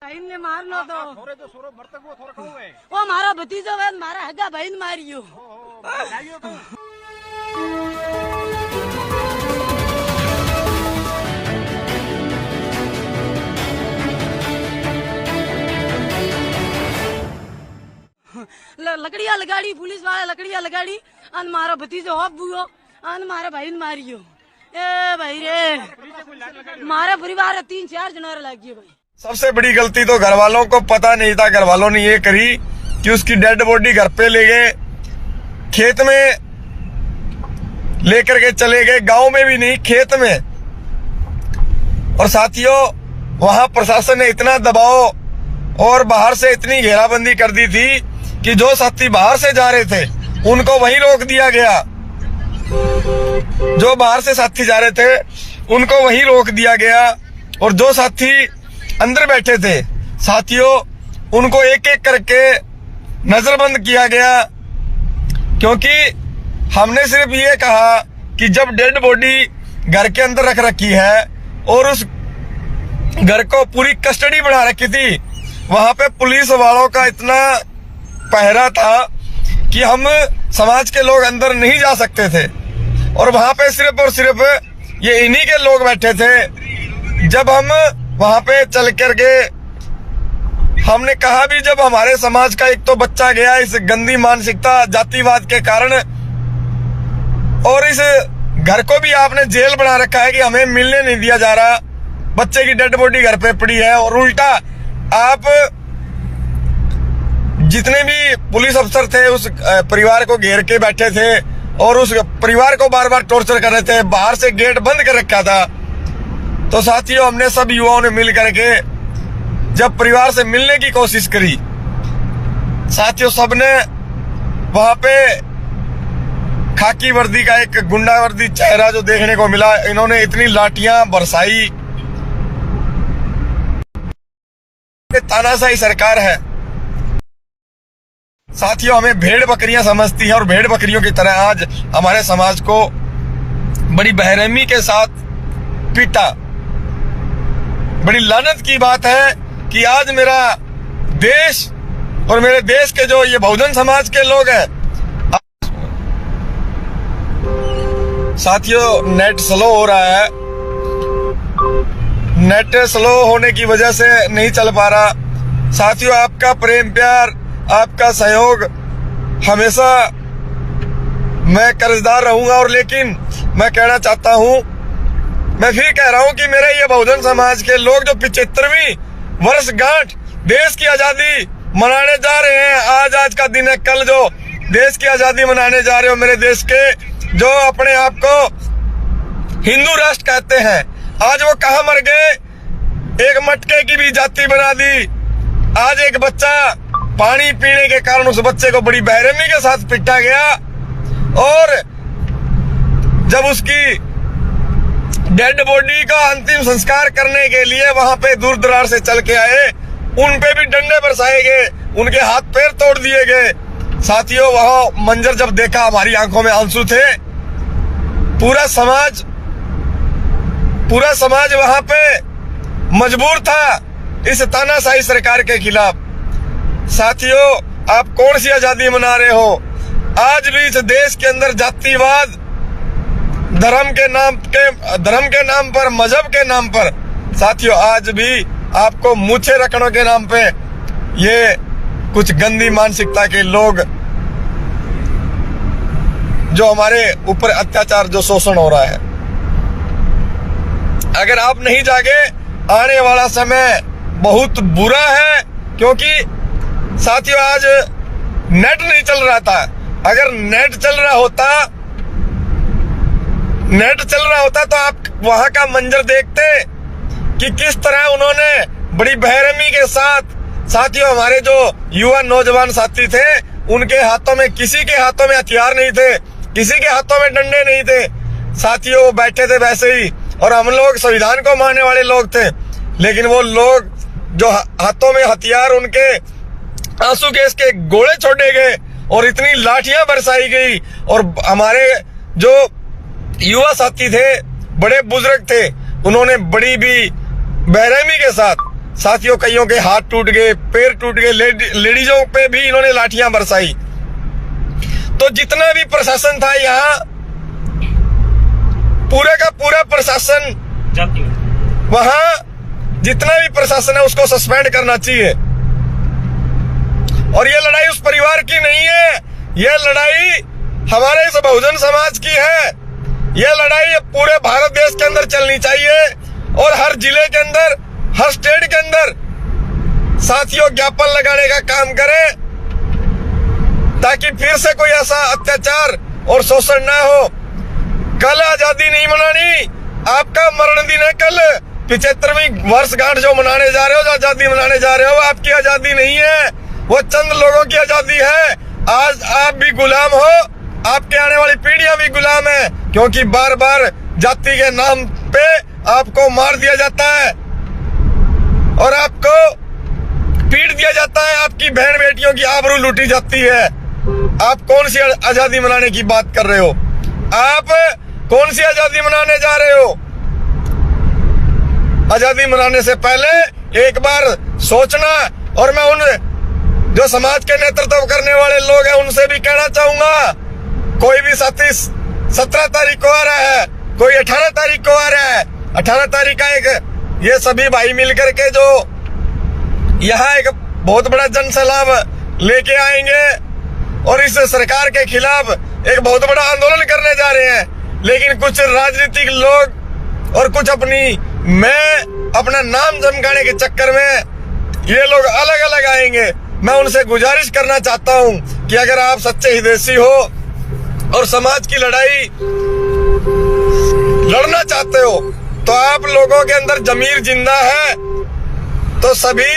ने मारनो तो वो मारा भतीजो है, मारा हगा बहन मारियो। लकड़िया लगाड़ी, पुलिस वाले लकड़िया लगाड़ी अन मारा भतीजो हो बुओ अन मारा बहन मारियो। ए भाई रे, मारा परिवार 3-4 जनोर लागियो भाई। सबसे बड़ी गलती तो घर वालों को पता नहीं था, घर वालों ने ये करी कि उसकी डेड बॉडी घर पे ले गए, खेत में लेकर के चले गए, गांव में भी नहीं खेत में। और साथियों, वहां प्रशासन ने इतना दबाव और बाहर से इतनी घेराबंदी कर दी थी कि जो साथी बाहर से जा रहे थे उनको वहीं रोक दिया गया। जो बाहर से साथी जा रहे थे उनको वहीं रोक दिया गया और जो साथी अंदर बैठे थे साथियों उनको एक एक करके नजरबंद किया गया, क्योंकि हमने सिर्फ ये कहा कि जब डेड बॉडी घर के अंदर रख रखी है और उस घर को पूरी कस्टडी बढ़ा रखी थी, वहां पे पुलिस वालों का इतना पहरा था कि हम समाज के लोग अंदर नहीं जा सकते थे और वहां पे सिर्फ और सिर्फ ये इन्हीं के लोग बैठे थे। जब हम वहां पे चल करके हमने कहा भी, जब हमारे समाज का एक तो बच्चा गया इस गंदी मानसिकता जातिवाद के कारण और इस घर को भी आपने जेल बना रखा है कि हमें मिलने नहीं दिया जा रहा, बच्चे की डेड बॉडी घर पे पड़ी है और उल्टा आप जितने भी पुलिस अफसर थे उस परिवार को घेर के बैठे थे और उस परिवार को बार बार टॉर्चर कर रहे थे, बाहर से गेट बंद कर रखा था। तो साथियों, हमने सब युवाओं ने मिल करके जब परिवार से मिलने की कोशिश करी, साथियों सबने वहां पे खाकी वर्दी का एक गुंडावर्दी चेहरा जो देखने को मिला, इन्होंने इतनी लाठियां बरसाई। तानाशाही सरकार है साथियों, हमें भेड़ बकरियां समझती है और भेड़ बकरियों की तरह आज हमारे समाज को बड़ी बेरहमी के साथ पीटा। बड़ी लानत की बात है कि आज मेरा देश और मेरे देश के जो ये बहुजन समाज के लोग हैं, साथियों नेट स्लो हो रहा है, नेट स्लो होने की वजह से नहीं चल पा रहा। साथियों, आपका प्रेम प्यार, आपका सहयोग हमेशा मैं कर्जदार रहूंगा। और लेकिन मैं कहना चाहता हूं, मैं फिर कह रहा हूं कि मेरे ये बहुजन समाज के लोग जो 75वीं वर्षगांठ देश की आजादी मनाने जा रहे हैं, आज का दिन है, कल जो देश की आजादी मनाने जा रहे हो मेरे देश के, जो अपने आप को हिंदू राष्ट्र कहते हैं, आज वो कहां मर गए? एक मटके की भी जाति बना दी। आज एक बच्चा पानी पीने के कारण उस बच्चे को बड़ी बेरहमी के साथ पीटा गया और जब उसकी डेड बॉडी का अंतिम संस्कार करने के लिए वहां पे दूर दरार से चल के आए, उन पे भी डंडे बरसाए गए, उनके हाथ पैर तोड़ दिए गए। साथियों, वहां मंजर जब देखा हमारी आंखों में आंसू थे। पूरा समाज वहां पे मजबूर था इस तानाशाही सरकार के खिलाफ। साथियों, आप कौन सी आजादी मना रहे हो? आज भी इस देश के अंदर जातिवाद, धर्म के नाम पर, मजहब के नाम पर, साथियों आज भी आपको मूछे रखने के नाम पे ये कुछ गंदी मानसिकता के लोग जो हमारे ऊपर अत्याचार, जो शोषण हो रहा है, अगर आप नहीं जागे आने वाला समय बहुत बुरा है। क्योंकि साथियों, आज नेट नहीं चल रहा था, अगर नेट चल रहा होता तो आप वहां का मंजर देखते कि किस तरह उन्होंने बड़ी बेरहमी के साथ, साथियों हमारे जो युवा नौजवान साथी थे, उनके हाथों में, किसी के हाथों में हथियार नहीं थे, किसी के हाथों में डंडे नहीं थे। साथियों, वो बैठे थे वैसे ही और हम लोग संविधान को मानने वाले लोग थे, लेकिन वो लोग जो हाथों में हथियार, उनके आंसू गैस के गोले छोड़े गए और इतनी लाठियां बरसाई गई। और हमारे जो युवा साथी थे, बड़े बुजुर्ग थे, उन्होंने बड़ी भी बेरहमी के साथ साथियों कईयों के हाथ टूट गए, पैर टूट गए, लेडीजों पे भी इन्होंने लाठियां बरसाई। तो जितना भी प्रशासन था यहाँ, पूरे का पूरा प्रशासन, वहां जितना भी प्रशासन है उसको सस्पेंड करना चाहिए। और ये लड़ाई उस परिवार की नहीं है, ये लड़ाई हमारे इस बहुजन समाज की है। ये लड़ाई पूरे भारत देश के अंदर चलनी चाहिए और हर जिले के अंदर, हर स्टेट के अंदर साथियों ज्ञापन लगाने का काम करें, ताकि फिर से कोई ऐसा अत्याचार और शोषण ना हो। कल आजादी नहीं मनानी, आपका मरण दिन है कल। 75वीं वर्षगांठ जो मनाने जा रहे हो, जो आजादी मनाने जा रहे हो, आपकी आजादी नहीं है, वो चंद लोगों की आजादी है। आज आप भी गुलाम हो, आपके आने वाली पीढ़ियां भी गुलाम है, क्योंकि बार बार जाति के नाम पे आपको मार दिया जाता है और आपको पीट दिया जाता है, आपकी बहन बेटियों की आबरू लूटी जाती है। आप कौन सी आजादी मनाने की बात कर रहे हो? आप कौन सी आजादी मनाने जा रहे हो? आजादी मनाने से पहले एक बार सोचना। और मैं उन जो समाज के नेतृत्व करने वाले लोग हैं उनसे भी कहना चाहूंगा, कोई भी साथी 17 तारीख को आ रहा है, कोई 18 तारीख को आ रहा है। 18 तारीख का एक ये सभी भाई मिलकर के जो यहाँ एक बहुत बड़ा जन सैलाब लेके आएंगे और इस सरकार के खिलाफ एक बहुत बड़ा आंदोलन करने जा रहे हैं। लेकिन कुछ राजनीतिक लोग और कुछ अपना नाम चमकाने के चक्कर में ये लोग अलग अलग आएंगे। मैं उनसे गुजारिश करना चाहता हूं कि अगर आप सच्चे हितैषी हो और समाज की लड़ाई लड़ना चाहते हो, तो आप लोगों के अंदर जमीर जिंदा है, तो सभी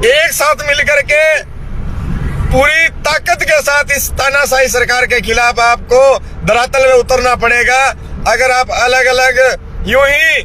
एक साथ मिलकर के पूरी ताकत के साथ इस तानाशाही सरकार के खिलाफ आपको धरातल में उतरना पड़ेगा। अगर आप अलग अलग यूं ही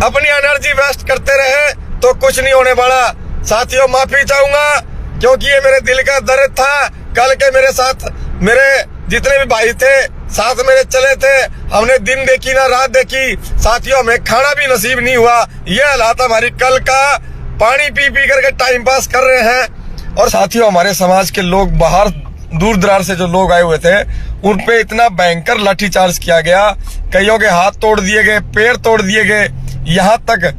अपनी एनर्जी वेस्ट करते रहे तो कुछ नहीं होने वाला। साथियों माफी चाहूंगा, क्योंकि ये मेरे दिल का दर्द था। कल के मेरे साथ मेरे जितने भी भाई थे साथ मेरे चले थे, हमने दिन देखी ना रात देखी। साथियों हमें खाना भी नसीब नहीं हुआ। ये हालात हमारी कल का, पानी पी पी करके टाइम पास कर रहे हैं। और साथियों हमारे समाज के लोग बाहर दूर दरार से जो लोग आए हुए थे उन पे इतना भयंकर लाठीचार्ज किया गया, कईयों के हाथ तोड़ दिए गए, पैर तोड़ दिए गए। यहाँ तक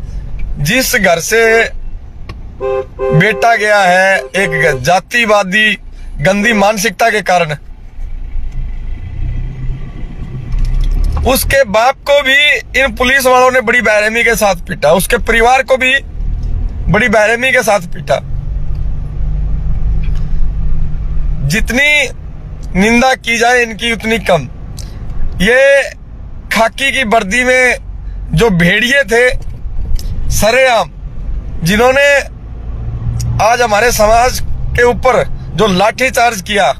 जिस घर से बेटा गया है एक जातिवादी गंदी मानसिकता के कारण, उसके बाप को भी इन पुलिस वालों ने बड़ी बेरहमी के साथ पीटा, उसके परिवार को भी बड़ी बेरहमी के साथ पीटा। जितनी निंदा की जाए इनकी उतनी कम। ये खाकी की वर्दी में जो भेड़िए थे सरेआम, जिन्होंने आज हमारे समाज के ऊपर जो लाठीचार्ज किया,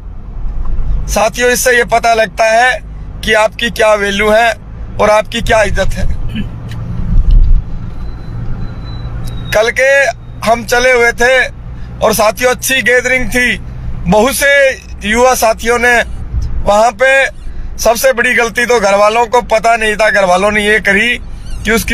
साथियों इससे ये पता लगता है कि आपकी क्या वैल्यू है और आपकी क्या इज्जत है। कल के हम चले हुए थे और साथियों अच्छी गैदरिंग थी, बहुत से युवा साथियों ने वहां पे। सबसे बड़ी गलती तो घर वालों को पता नहीं था, घर वालों ने ये करी कि उसकी